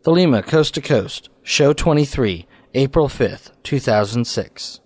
Thelema Coast to Coast, Show 23, April 5th, 2006.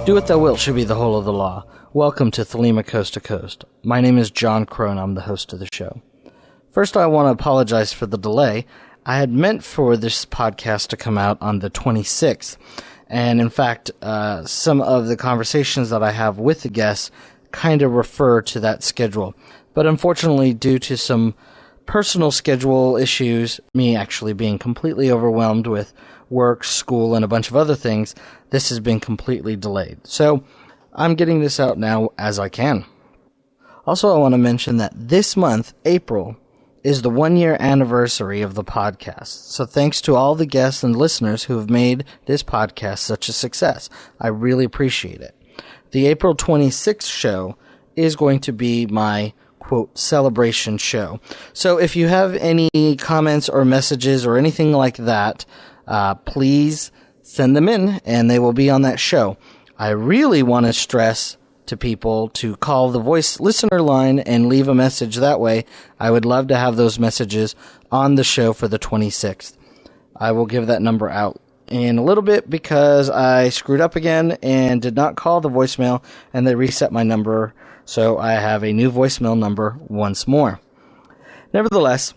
Do what thou wilt should be the whole of the law. Welcome to Thelema Coast to Coast. My name is John Crone. I'm the host of the show. First, I want to apologize for the delay. I had meant for this podcast to come out on the 26th. And in fact, some of the conversations that I have with the guests kind of refer to that schedule. But unfortunately, due to some personal schedule issues, me actually being completely overwhelmed with work, school, and a bunch of other things, this has been completely delayed. So I'm getting this out now as I can. Also, I want to mention that this month, April, is the 1-year anniversary of the podcast. So thanks to all the guests and listeners who have made this podcast such a success. I really appreciate it. The April 26th show is going to be my quote celebration show. So if you have any comments or messages or anything like that, please send them in and they will be on that show. I really want to stress to people to call the voice listener line and leave a message that way. I would love to have those messages on the show for the 26th. I will give that number out in a little bit because I screwed up again and did not call the voicemail and they reset my number. So I have a new voicemail number once more. Nevertheless,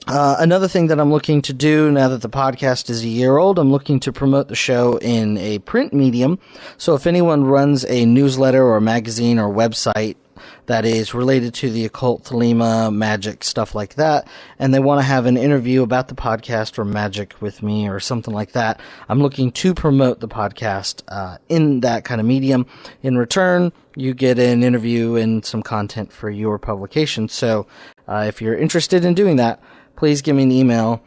another thing that I'm looking to do now that the podcast is a year old, I'm looking to promote the show in a print medium. So if anyone runs a newsletter or magazine or website that is related to the occult, Thelema, magic, stuff like that, and they want to have an interview about the podcast or magic with me or something like that, I'm looking to promote the podcast in that kind of medium. In return, you get an interview and some content for your publication. So if you're interested in doing that, please give me an email,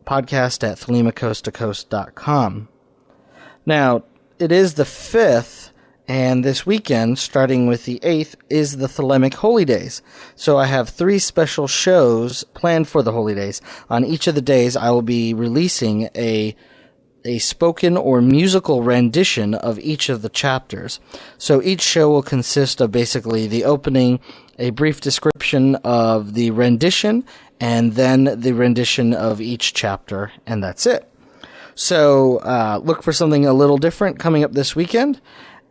podcast@thelemacoasttocoast.com. Now, it is the 5th, and this weekend, starting with the 8th, is the Thelemic Holy Days. So I have 3 special shows planned for the Holy Days. On each of the days, I will be releasing a spoken or musical rendition of each of the chapters. So each show will consist of basically the opening, a brief description of the rendition, and then the rendition of each chapter, and that's it. So look for something a little different coming up this weekend,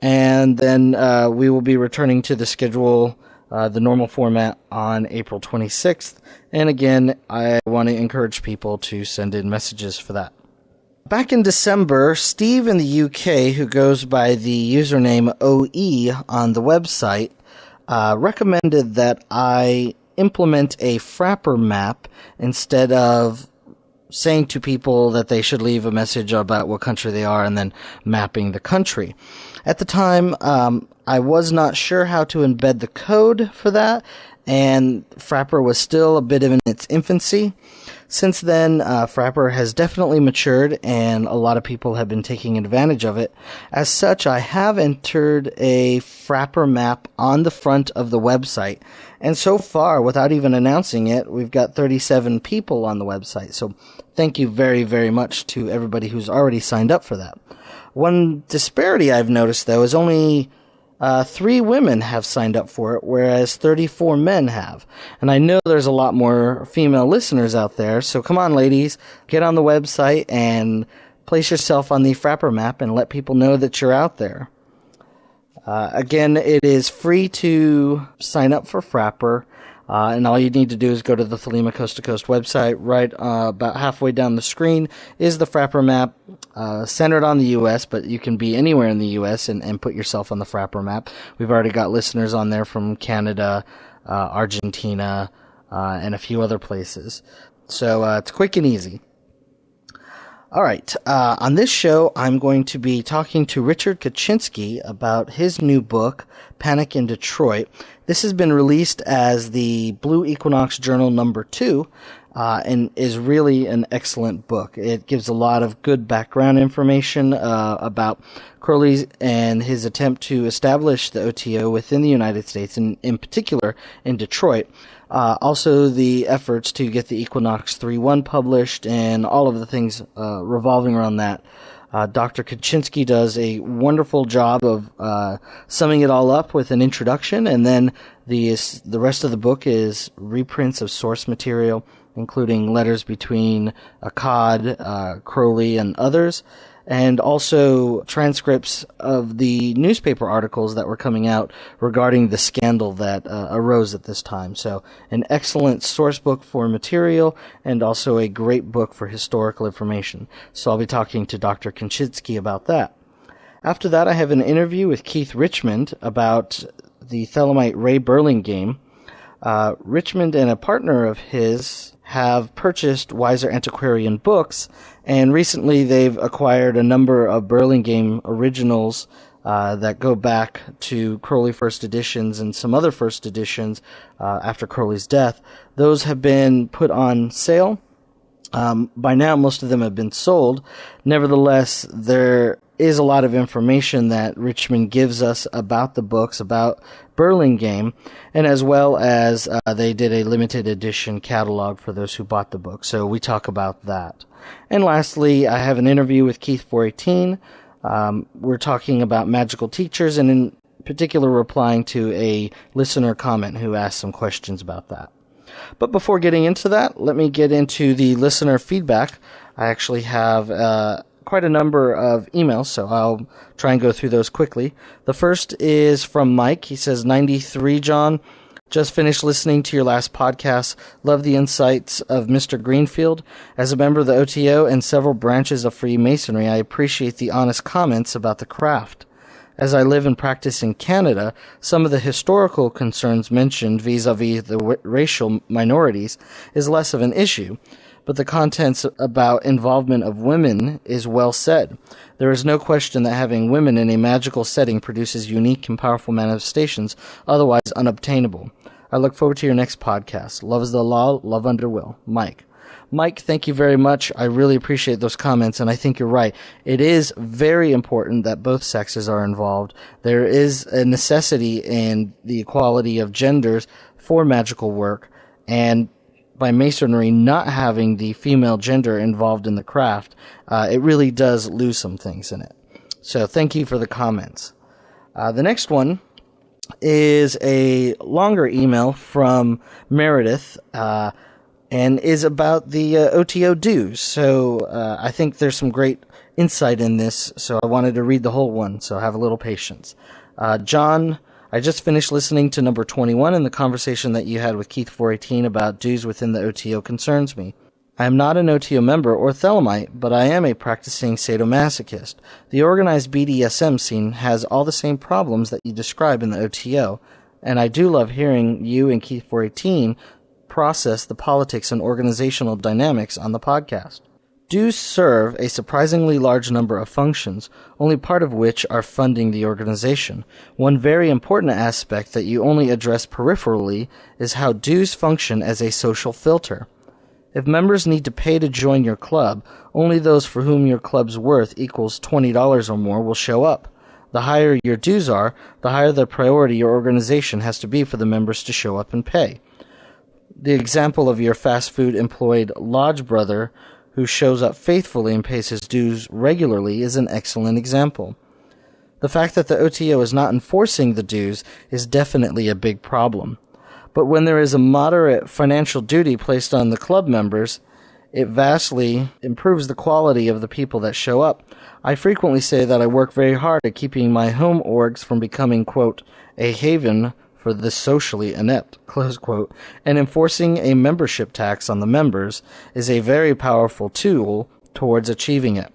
and then we will be returning to the schedule, the normal format, on April 26th. And again, I want to encourage people to send in messages for that. Back in December, Steve in the UK, who goes by the username OE on the website, recommended that I implement a Frapper map instead of saying to people that they should leave a message about what country they are and then mapping the country. At the time, I was not sure how to embed the code for that, and Frapper was still a bit in its infancy. Since then, Frapper has definitely matured, and a lot of people have been taking advantage of it. As such, I have entered a Frapper map on the front of the website, and so far, without even announcing it, we've got 37 people on the website. So thank you very, very much to everybody who's already signed up for that. One disparity I've noticed, though, is only 3 women have signed up for it, whereas 34 men have. And I know there's a lot more female listeners out there, so come on, ladies, get on the website and place yourself on the Frapper map and let people know that you're out there. Again, it is free to sign up for Frapper. And all you need to do is go to the Thelema Coast to Coast website. Right about halfway down the screen is the Frapper map, centered on the U.S., but you can be anywhere in the U.S. and put yourself on the Frapper map. We've already got listeners on there from Canada, Argentina, and a few other places. So it's quick and easy. All right. On this show, I'm going to be talking to Richard Kaczynski about his new book, Panic in Detroit. This has been released as the Blue Equinox Journal number 2, and is really an excellent book. It gives a lot of good background information about Crowley and his attempt to establish the OTO within the United States, and in particular in Detroit. Also the efforts to get the Equinox 3.1 published and all of the things revolving around that. Dr. Kaczynski does a wonderful job of summing it all up with an introduction, and then the rest of the book is reprints of source material, including letters between Akkad, Crowley, and others, and also transcripts of the newspaper articles that were coming out regarding the scandal that arose at this time. So an excellent source book for material, and also a great book for historical information. So I'll be talking to Dr. Kaczynski about that. After that, I have an interview with Keith Richmond about the Thelemite Ray Burlingame. Richmond and a partner of his have purchased Weiser Antiquarian Books, and recently they've acquired a number of Burlingame originals that go back to Crowley first editions and some other first editions after Crowley's death. Those have been put on sale. By now, most of them have been sold. Nevertheless, there is a lot of information that Richmond gives us about the books, about Burlingame, and as well as they did a limited edition catalog for those who bought the book. So we talk about that. And lastly, I have an interview with Keith 418. We're talking about magical teachers, and in particular replying to a listener comment who asked some questions about that. But before getting into that, let me get into the listener feedback. I actually have quite a number of emails, so I'll try and go through those quickly. The first is from Mike. He says, 93, John. Just finished listening to your last podcast. Love the insights of Mr. Greenfield. As a member of the OTO and several branches of Freemasonry, I appreciate the honest comments about the craft. As I live and practice in Canada, some of the historical concerns mentioned vis-a-vis the racial minorities is less of an issue, but the contents about involvement of women is well said. There is no question that having women in a magical setting produces unique and powerful manifestations otherwise unobtainable. I look forward to your next podcast. Love is the law, love under will. Mike. Mike, thank you very much. I really appreciate those comments, and I think you're right. It is very important that both sexes are involved. There is a necessity in the equality of genders for magical work, and by Masonry not having the female gender involved in the craft, it really does lose some things in it. So thank you for the comments. The next one is a longer email from Meredith, and is about the OTO dues. So I think there's some great insight in this, so I wanted to read the whole one, so have a little patience. John, I just finished listening to number 21, and the conversation that you had with Keith 418 about dues within the OTO concerns me. I am not an OTO member or Thelemite, but I am a practicing sadomasochist. The organized BDSM scene has all the same problems that you describe in the OTO, and I do love hearing you and Keith 418 process the politics and organizational dynamics on the podcast. Dues serve a surprisingly large number of functions, only part of which are funding the organization. One very important aspect that you only address peripherally is how dues function as a social filter. If members need to pay to join your club, only those for whom your club's worth equals $20 or more will show up. The higher your dues are, the higher the priority your organization has to be for the members to show up and pay. The example of your fast food employed lodge brother who shows up faithfully and pays his dues regularly is an excellent example. The fact that the OTO is not enforcing the dues is definitely a big problem. But when there is a moderate financial duty placed on the club members, it vastly improves the quality of the people that show up. I frequently say that I work very hard at keeping my home orgs from becoming, quote, a haven for the socially inept, close quote, and enforcing a membership tax on the members is a very powerful tool towards achieving it.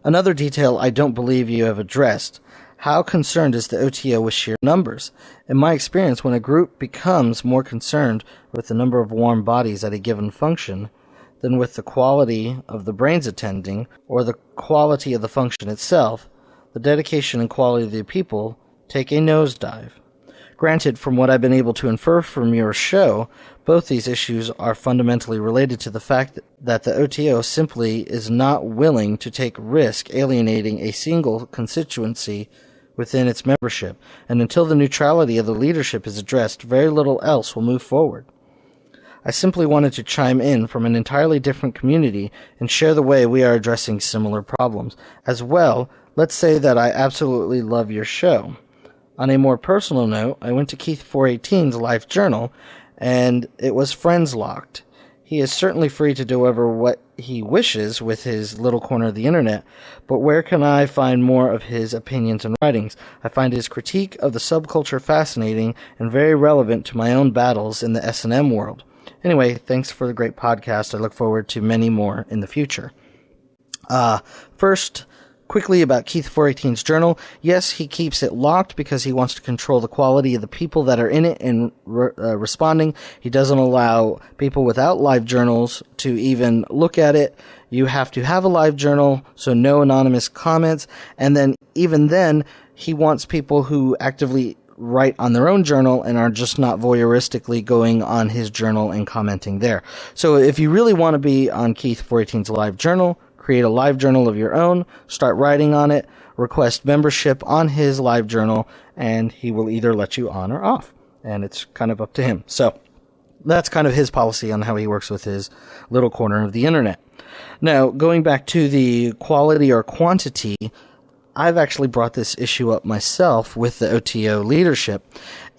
Another detail I don't believe you have addressed. How concerned is the OTO with sheer numbers? In my experience, when a group becomes more concerned with the number of warm bodies at a given function than with the quality of the brains attending or the quality of the function itself, the dedication and quality of the people take a nosedive. Granted, from what I've been able to infer from your show, both these issues are fundamentally related to the fact that the OTO simply is not willing to take risk alienating a single constituency within its membership, and until the neutrality of the leadership is addressed, very little else will move forward. I simply wanted to chime in from an entirely different community and share the way we are addressing similar problems. As well, let's say that I absolutely love your show. On a more personal note, I went to Keith 418's Life Journal, and it was friends locked. He is certainly free to do what he wishes with his little corner of the internet, but where can I find more of his opinions and writings? I find his critique of the subculture fascinating and very relevant to my own battles in the S&M world. Anyway, thanks for the great podcast. I look forward to many more in the future. First, quickly about Keith 418's journal. Yes, he keeps it locked because he wants to control the quality of the people that are in it and responding. He doesn't allow people without live journals to even look at it. You have to have a live journal, so no anonymous comments. And then, even then, he wants people who actively write on their own journal and are just not voyeuristically going on his journal and commenting there. So if you really want to be on Keith 418's live journal, create a live journal of your own, start writing on it, request membership on his live journal, and he will either let you on or off. And it's kind of up to him. So that's kind of his policy on how he works with his little corner of the internet. Now, going back to the quality or quantity, I've actually brought this issue up myself with the OTO leadership,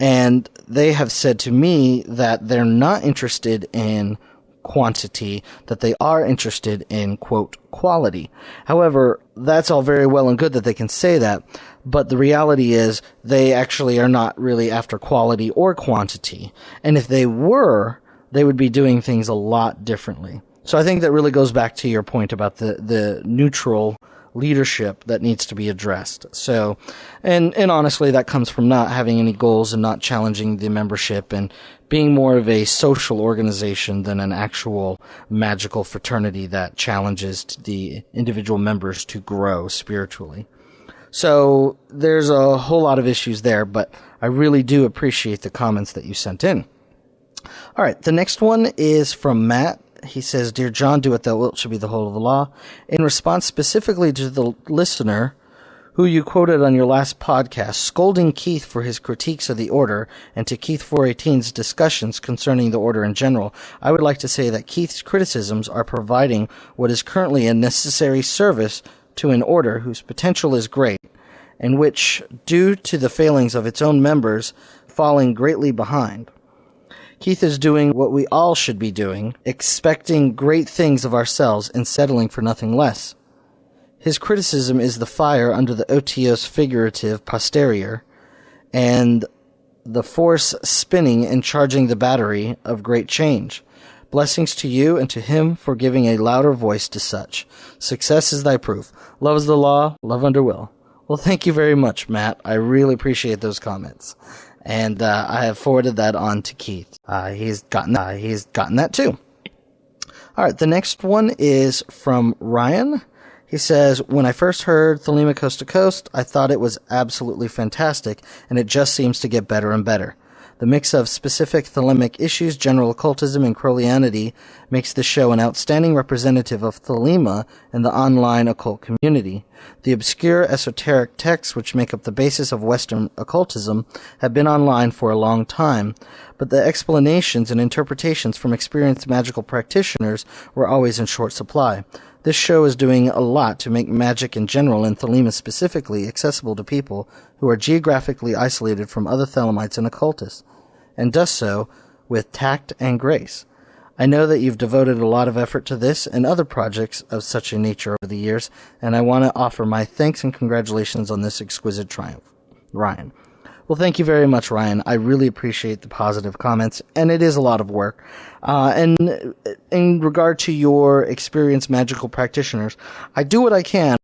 and they have said to me that they're not interested in quantity, that they are interested in, quote, quality. However, that's all very well and good that they can say that, but the reality is they actually are not really after quality or quantity. And if they were, they would be doing things a lot differently. So I think that really goes back to your point about the neutral leadership that needs to be addressed. So, and honestly, that comes from not having any goals and not challenging the membership and being more of a social organization than an actual magical fraternity that challenges the individual members to grow spiritually. So there's a whole lot of issues there, but I really do appreciate the comments that you sent in. All right, the next one is from Matt. He says, "Dear John, do what thou wilt shall be the whole of the law." In response specifically to the listener who you quoted on your last podcast, scolding Keith for his critiques of the order, and to Keith 418's discussions concerning the order in general, I would like to say that Keith's criticisms are providing what is currently a necessary service to an order whose potential is great, and which, due to the failings of its own members, falling greatly behind. Keith is doing what we all should be doing, expecting great things of ourselves and settling for nothing less. His criticism is the fire under the OTO's figurative posterior, and the force spinning and charging the battery of great change. Blessings to you and to him for giving a louder voice to such. Success is thy proof. Love is the law, love under will. Well, thank you very much, Matt. I really appreciate those comments. And I have forwarded that on to Keith. He's gotten that too. All right, the next one is from Ryan. He says, "When I first heard Thelema Coast to Coast, I thought it was absolutely fantastic, and it just seems to get better and better. The mix of specific Thelemic issues, general occultism, and Crowleyanity makes the show an outstanding representative of Thelema and the online occult community. The obscure esoteric texts which make up the basis of Western occultism have been online for a long time, but the explanations and interpretations from experienced magical practitioners were always in short supply. This show is doing a lot to make magic in general and Thelema specifically accessible to people who are geographically isolated from other Thelemites and occultists, and does so with tact and grace. I know that you've devoted a lot of effort to this and other projects of such a nature over the years, and I want to offer my thanks and congratulations on this exquisite triumph. Ryan." Well, thank you very much, Ryan. I really appreciate the positive comments, and it is a lot of work. And in regard to your experienced magical practitioners, I do what I can.